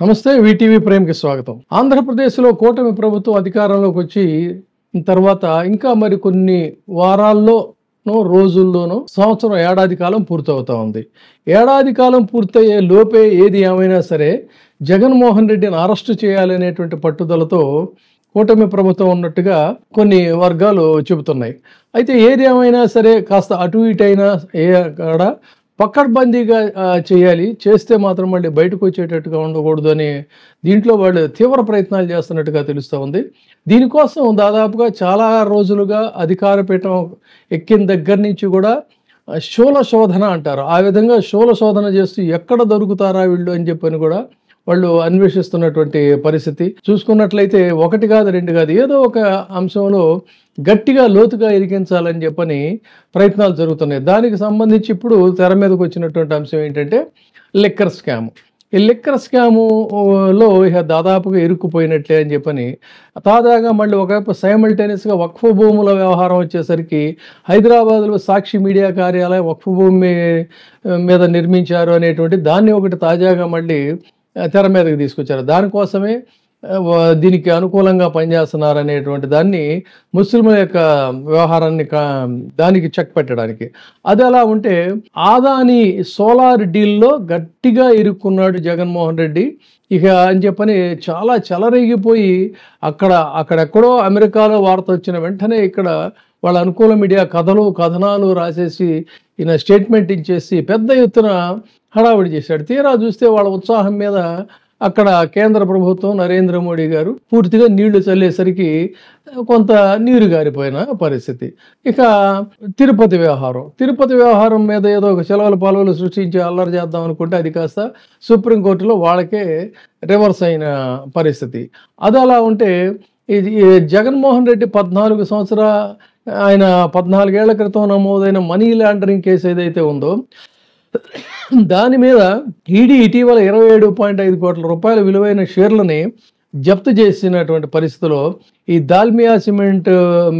నమస్తే వీటీవీ ప్రేమ్కి స్వాగతం. ఆంధ్రప్రదేశ్లో కూటమి ప్రభుత్వం అధికారంలోకి వచ్చి తర్వాత ఇంకా మరి కొన్ని వారాల్లోనో రోజుల్లోనో సంవత్సరం ఏడాది కాలం పూర్తవుతా ఉంది. ఏడాది కాలం పూర్తయ్యే లోపే ఏది ఏమైనా సరే జగన్మోహన్ రెడ్డిని అరెస్టు చేయాలనేటువంటి పట్టుదలతో కూటమి ప్రభుత్వం ఉన్నట్టుగా కొన్ని వర్గాలు చెబుతున్నాయి. అయితే ఏది ఏమైనా సరే కాస్త అటు ఇటు అయినా కాడ పకడ్బందీగా చేయాలి, చేస్తే మాత్రం మళ్ళీ బయటకు వచ్చేటట్టుగా ఉండకూడదు అని దీంట్లో వాళ్ళు తీవ్ర ప్రయత్నాలు చేస్తున్నట్టుగా తెలుస్తూ ఉంది. దీనికోసం దాదాపుగా చాలా రోజులుగా అధికార పీఠం ఎక్కిన దగ్గర నుంచి కూడా శూల శోధన అంటారు, ఆ విధంగా శూల శోధన చేస్తూ ఎక్కడ దొరుకుతారా వీళ్ళు అని చెప్పని కూడా వాళ్ళు అన్వేషిస్తున్నటువంటి పరిస్థితి చూసుకున్నట్లయితే ఒకటి కాదు రెండు కాదు, ఏదో ఒక అంశంలో గట్టిగా లోతుగా ఇరికించాలని చెప్పని ప్రయత్నాలు జరుగుతున్నాయి. దానికి సంబంధించి ఇప్పుడు తెర మీదకి వచ్చినటువంటి అంశం ఏంటంటే లిక్కర్ స్కామ్. ఈ లిక్కర్ స్కాములో ఇక దాదాపుగా ఇరుక్కుపోయినట్లే అని చెప్పని తాజాగా మళ్ళీ ఒకవైపు సైమల్టేనియస్గా వక్ఫ్ భూముల వ్యవహారం వచ్చేసరికి హైదరాబాద్లో సాక్షి మీడియా కార్యాలయం వక్ఫ్ భూమి మీద నిర్మించారు అనేటువంటి దాన్ని ఒకటి తాజాగా మళ్ళీ తెర మీదకి తీసుకొచ్చారు. దానికోసమే దీనికి అనుకూలంగా పనిచేస్తున్నారు అనేటువంటి దాన్ని ముస్లింల యొక్క వ్యవహారాన్ని దానికి చెక్ పెట్టడానికి. అది అలా ఉంటే ఆదాని సోలార్ డీల్లో గట్టిగా ఇరుక్కున్నాడు జగన్మోహన్ రెడ్డి ఇక అని చెప్పని చాలా చెలరేగిపోయి అక్కడెక్కడో అమెరికాలో వార్త వచ్చిన వెంటనే ఇక్కడ వాళ్ళ అనుకూల మీడియా కథనాలు రాసేసి ఈయన స్టేట్మెంట్ ఇచ్చేసి పెద్ద ఎత్తున హడావిడి చేశాడు. తీరా చూస్తే వాళ్ళ ఉత్సాహం మీద అక్కడ కేంద్ర ప్రభుత్వం నరేంద్ర మోడీ గారు పూర్తిగా నీళ్లు చల్లేసరికి కొంత నీరు గారిపోయిన పరిస్థితి. ఇక తిరుపతి వ్యవహారం మీద ఏదో ఒక చెలవల పాలవలు సృష్టించి అల్లరి చేద్దాం అనుకుంటే అది కాస్త సుప్రీంకోర్టులో వాళ్ళకే రివర్స్ అయిన పరిస్థితి. అది అలా ఉంటే ఇది జగన్మోహన్ రెడ్డి 14 ఏళ్ల క్రితం నమోదైన మనీ లాండరింగ్ కేసు ఏదైతే ఉందో దాని మీద ఈడీ ఇటీవల 27.5 కోట్ల రూపాయల విలువైన షేర్లని జప్తు చేసినటువంటి పరిస్థితిలో ఈ దాల్మియా సిమెంట్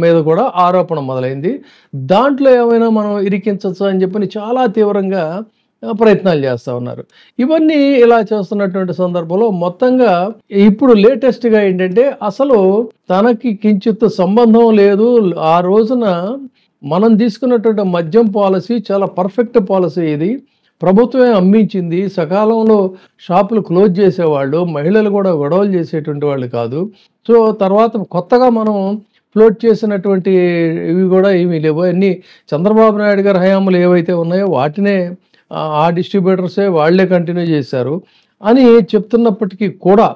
మీద కూడా ఆరోపణ మొదలైంది. దాంట్లో ఏమైనా మనం ఇరికించవచ్చు అని చెప్పని చాలా తీవ్రంగా ప్రయత్నాలు చేస్తూ ఉన్నారు. ఇవన్నీ ఇలా చేస్తున్నటువంటి సందర్భంలో మొత్తంగా ఇప్పుడు లేటెస్ట్గా ఏంటంటే అసలు తనకి కించిత్ సంబంధం లేదు, ఆ రోజున మనం తీసుకున్నటువంటి మద్యం పాలసీ చాలా పర్ఫెక్ట్ పాలసీ, ఇది ప్రభుత్వమే అమ్మించింది, సకాలంలో షాపులు క్లోజ్ చేసేవాళ్ళు, మహిళలు కూడా గొడవలు చేసేటువంటి వాళ్ళు కాదు. సో తర్వాత కొత్తగా మనం ఫ్లోట్ చేసినటువంటి ఇవి కూడా ఏమీ లేవు, అన్నీ చంద్రబాబు నాయుడు గారి హయాంలో ఏవైతే ఉన్నాయో వాటినే ఆ డిస్ట్రిబ్యూటర్సే వాళ్లే కంటిన్యూ చేశారు అని చెప్తున్నప్పటికీ కూడా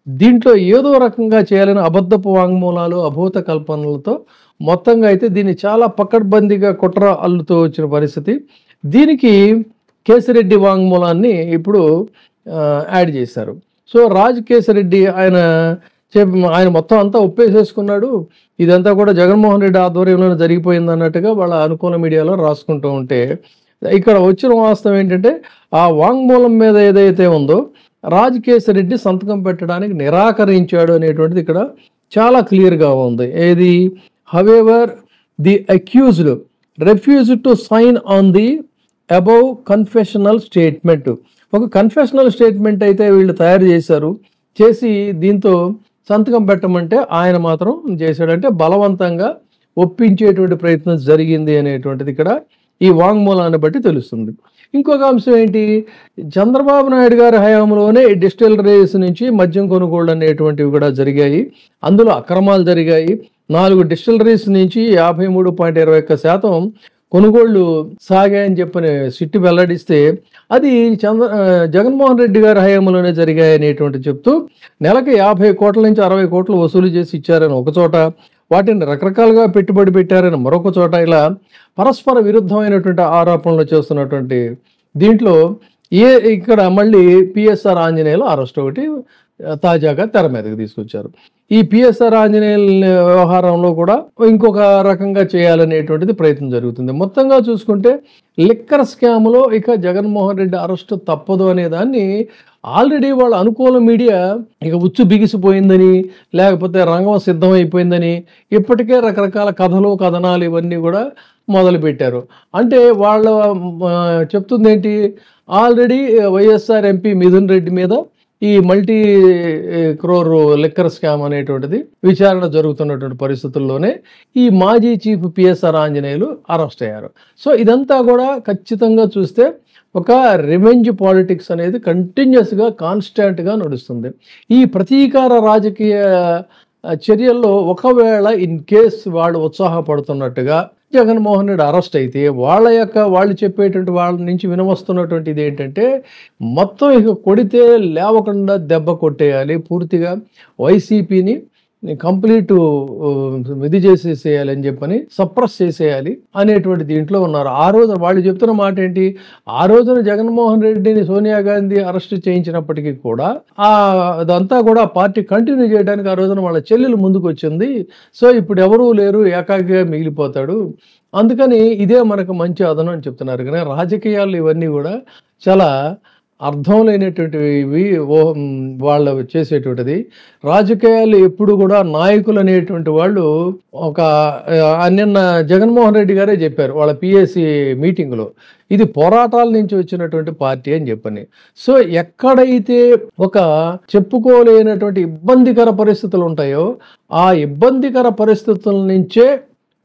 దీంట్లో ఏదో రకంగా చేయాలని అబద్ధపు వాంగ్మూలాలు అభూత కల్పనలతో మొత్తంగా అయితే దీన్ని చాలా పకడ్బందీగా కుట్ర అల్లుతూ వచ్చిన పరిస్థితి. దీనికి కేసిరెడ్డి వాంగ్మూలాన్ని ఇప్పుడు యాడ్ చేశారు. సో రాజ్ కేసిరెడ్డి ఆయన మొత్తం అంతా ఒప్పేసేసుకున్నాడు, ఇదంతా కూడా జగన్మోహన్ రెడ్డి ఆధ్వర్యంలోనే జరిగిపోయింది అన్నట్టుగా వాళ్ళ అనుకూల మీడియాలో రాసుకుంటూ ఉంటే ఇక్కడ వచ్చిన వాస్తవం ఏంటంటే ఆ వాంగ్మూలం మీద ఏదైతే ఉందో రాజ్ కేసిరెడ్డి సంతకం పెట్టడానికి నిరాకరించాడు అనేటువంటిది ఇక్కడ చాలా క్లియర్గా ఉంది. ఏది however the accused refused to sign on the above confessional statement. ఒక కన్ఫెషనల్ స్టేట్మెంట్ అయితే వీళ్ళు తయారు చేసి దీంతో సంతకం పెట్టమంటే ఆయన మాత్రం చేశాడంటే బలవంతంగా ఒప్పించేటువంటి ప్రయత్నం జరిగింది అనేటువంటిది ఇక్కడ ఈ వాంగ్మూలాన్ని బట్టి తెలుస్తుంది. ఇంకొక అంశం ఏంటి, చంద్రబాబు నాయుడు గారి హయాంలోనే డిస్టిలరీస్ నుంచి మద్యం కొనుగోళ్ళు అనేటువంటివి కూడా జరిగాయి, అందులో అక్రమాలు జరిగాయి. 4 డిస్టిలరీస్ నుంచి 53.21% కొనుగోళ్లు సాగాయని చెప్పని సిట్టి వెల్లడిస్తే అది జగన్మోహన్ రెడ్డి గారి హయాంలోనే జరిగాయి అనేటువంటి చెప్తూ నెలకి 50 కోట్ల నుంచి 60 కోట్లు వసూలు చేసి ఇచ్చారని ఒక చోట, వాటిని రకరకాలుగా పెట్టుబడి పెట్టారని మరొక చోట, ఇలా పరస్పర విరుద్ధమైనటువంటి ఆరోపణలు చేస్తున్నటువంటి దీంట్లో ఇక్కడ మళ్ళీ పిఎస్ఆర్ ఆంజనేయులు అరెస్ట్ ఒకటి తాజాగా తెర మీదకి తీసుకొచ్చారు. ఈ పిఎస్ఆర్ ఆంజనేయుల వ్యవహారంలో కూడా ఇంకొక రకంగా చేయాలనేటువంటిది ప్రయత్నం జరుగుతుంది. మొత్తంగా చూసుకుంటే లిక్కర్ స్కామ్లో ఇక జగన్మోహన్ రెడ్డి అరెస్టు తప్పదు అనే దాన్ని ఆల్రెడీ వాళ్ళ అనుకూల మీడియా ఇక ఉచ్చు బిగిసిపోయిందని లేకపోతే రంగం సిద్ధమైపోయిందని ఇప్పటికే రకరకాల కథనాలు ఇవన్నీ కూడా మొదలుపెట్టారు. అంటే వాళ్ళ చెప్తుంది ఏంటి, ఆల్రెడీ వైఎస్ఆర్ ఎంపీ మిథున్ రెడ్డి మీద ఈ మల్టీ క్రోర్ లిక్కర్ స్కామ్ అనేటువంటిది విచారణ జరుగుతున్నటువంటి పరిస్థితుల్లోనే ఈ మాజీ చీఫ్ పిఎస్ఆర్ ఆంజనేయులు అరెస్ట్ అయ్యారు. సో ఇదంతా కూడా ఖచ్చితంగా చూస్తే ఒక రివెంజ్ పాలిటిక్స్ అనేది కంటిన్యూస్గా కాన్స్టాంట్గా నడుస్తుంది. ఈ ప్రతీకార రాజకీయ చర్యల్లో ఒకవేళ ఇన్ కేస్ వాళ్ళు ఉత్సాహపడుతున్నట్టుగా జగన్మోహన్ రెడ్డి అరెస్ట్ అయితే వాళ్ళు చెప్పేటువంటి వాళ్ళ నుంచి వినవస్తున్నటువంటిది ఏంటంటే మొత్తం ఇక కొడితే లేవకుండా దెబ్బ కొట్టేయాలి, పూర్తిగా వైసీపీని కంప్లీట్ ఇది చేసేసేయాలి అని చెప్పని సప్రెస్ చేసేయాలి అనేటువంటి దీంట్లో ఉన్నారు. ఆ రోజు వాళ్ళు చెప్తున్న మాట ఏంటి, ఆ రోజున జగన్మోహన్ రెడ్డిని సోనియా గాంధీ అరెస్ట్ చేయించినప్పటికీ కూడా అదంతా కూడా పార్టీ కంటిన్యూ చేయడానికి ఆ రోజున వాళ్ళ చెల్లెలు ముందుకు వచ్చింది. సో ఇప్పుడు ఎవరూ లేరు, ఏకాకిగా మిగిలిపోతాడు, అందుకని ఇదే మనకు మంచి అదనం అని చెప్తున్నారు. కానీ రాజకీయాలు ఇవన్నీ కూడా చాలా అర్థం లేనటువంటివి వాళ్ళు చేసేటువంటిది. రాజకీయాలు ఎప్పుడు కూడా నాయకులు అనేటువంటి వాళ్ళు నిన్న జగన్మోహన్ రెడ్డి గారే చెప్పారు వాళ్ళ పిఎస్సి మీటింగ్లో, ఇది పోరాటాల నుంచి వచ్చినటువంటి పార్టీ అని చెప్పని. సో ఎక్కడైతే ఒక చెప్పుకోలేనటువంటి ఇబ్బందికర పరిస్థితులు ఉంటాయో ఆ ఇబ్బందికర పరిస్థితుల నుంచే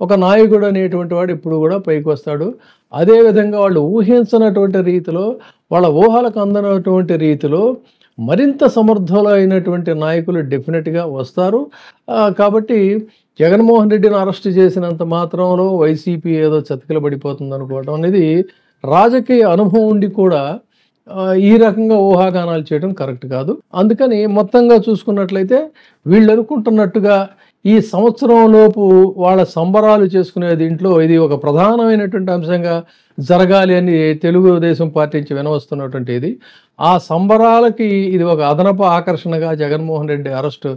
ఒక నాయకుడు అనేటువంటి వాడు ఇప్పుడు కూడా పైకి వస్తాడు. అదేవిధంగా వాళ్ళు ఊహించినటువంటి రీతిలో, వాళ్ళ ఊహలకు అందనటువంటి రీతిలో మరింత సమర్థులైనటువంటి నాయకులు డెఫినెట్గా వస్తారు. కాబట్టి జగన్మోహన్ రెడ్డిని అరెస్ట్ చేసినంత మాత్రంలో వైసీపీ ఏదో చతికిల పడిపోతుంది అనుకోవడం అనేది రాజకీయ అనుభవం ఉండి కూడా ఈ రకంగా ఊహాగానాలు చేయడం కరెక్ట్ కాదు. అందుకని మొత్తంగా చూసుకున్నట్లయితే వీళ్ళు అనుకుంటున్నట్టుగా ఈ సంవత్సరం లోపు వాళ్ళ సంబరాలు చేసుకునే దీంట్లో ఇది ఒక ప్రధానమైనటువంటి అంశంగా జరగాలి అని తెలుగుదేశం పార్టీ నుంచి వినవస్తున్నటువంటి ఇది. ఆ సంబరాలకి ఇది ఒక అదనపు ఆకర్షణగా జగన్మోహన్ రెడ్డి అరెస్టు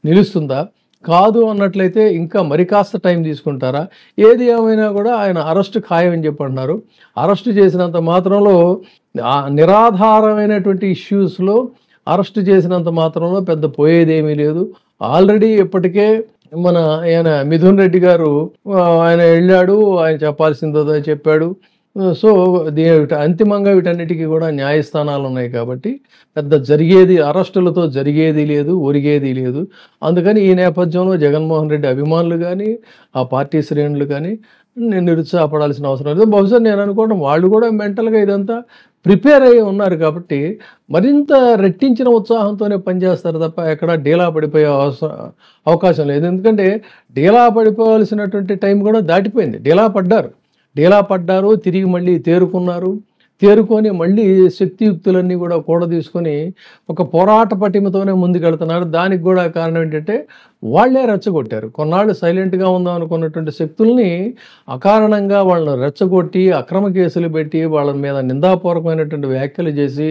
నిలుస్తుందా, కాదు అన్నట్లయితే ఇంకా మరి కాస్త టైం తీసుకుంటారా? ఏది ఏమైనా కూడా ఆయన అరెస్టు ఖాయం అని చెప్పంటున్నారు. అరెస్టు చేసినంత మాత్రంలో నిరాధారమైనటువంటి ఇష్యూస్లో అరెస్టు చేసినంత మాత్రంలో పెద్ద పోయేదేమీ లేదు. ఆల్రెడీ ఇప్పటికే ఆయన మిథున్ రెడ్డి గారు ఆయన వెళ్ళాడు, ఆయన చెప్పాల్సిందో చెప్పాడు. సో అంతిమంగా వీటన్నిటికీ కూడా న్యాయస్థానాలు ఉన్నాయి కాబట్టి పెద్ద అరెస్టులతో జరిగేది లేదు, ఒరిగేది లేదు. అందుకని ఈ నేపథ్యంలో జగన్మోహన్ రెడ్డి అభిమానులు కానీ ఆ పార్టీ శ్రేణులు కానీ నిరుత్సాహపడాల్సిన అవసరం లేదు. బహుశా నేను అనుకోవడం వాళ్ళు కూడా మెంటల్గా ఇదంతా ప్రిపేర్ అయ్యి ఉన్నారు కాబట్టి మరింత రెట్టించిన ఉత్సాహంతోనే పనిచేస్తారు తప్ప ఎక్కడ డీలా పడిపోయే అవకాశం లేదు. ఎందుకంటే డీలా పడిపోవాల్సినటువంటి టైం కూడా దాటిపోయింది. డీలా పడ్డారు, తిరిగి మళ్ళీ తేరుకొని మళ్ళీ శక్తియుక్తులన్నీ కూడా తీసుకొని ఒక పోరాట పటిమతోనే ముందుకెళ్తున్నారు. దానికి కూడా కారణం ఏంటంటే వాళ్లే రెచ్చగొట్టారు. కొన్నాళ్ళు సైలెంట్గా ఉందాం అనుకున్నటువంటి శక్తుల్ని అకారణంగా వాళ్ళని రెచ్చగొట్టి అక్రమ కేసులు పెట్టి వాళ్ళ మీద నిందాపూర్వకమైనటువంటి వ్యాఖ్యలు చేసి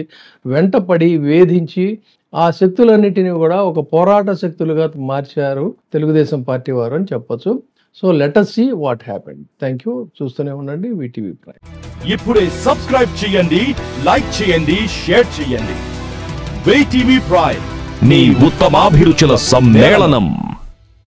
వెంటపడి వేధించి ఆ శక్తులన్నిటినీ కూడా ఒక పోరాట శక్తులుగా మార్చారు తెలుగుదేశం పార్టీ వారు అని చెప్పొచ్చు. So let us see what happened. Thank you. చూస్తూనే ఉండండి వీటీవీ ప్రైమ్. ఇప్పుడే సబ్స్క్రైబ్ చేయండి, లైక్ చేయండి, షేర్ చేయండి. వీటీవీ ప్రైమ్, నీ ఉత్తమాభిరుచుల సమ్మేళనం.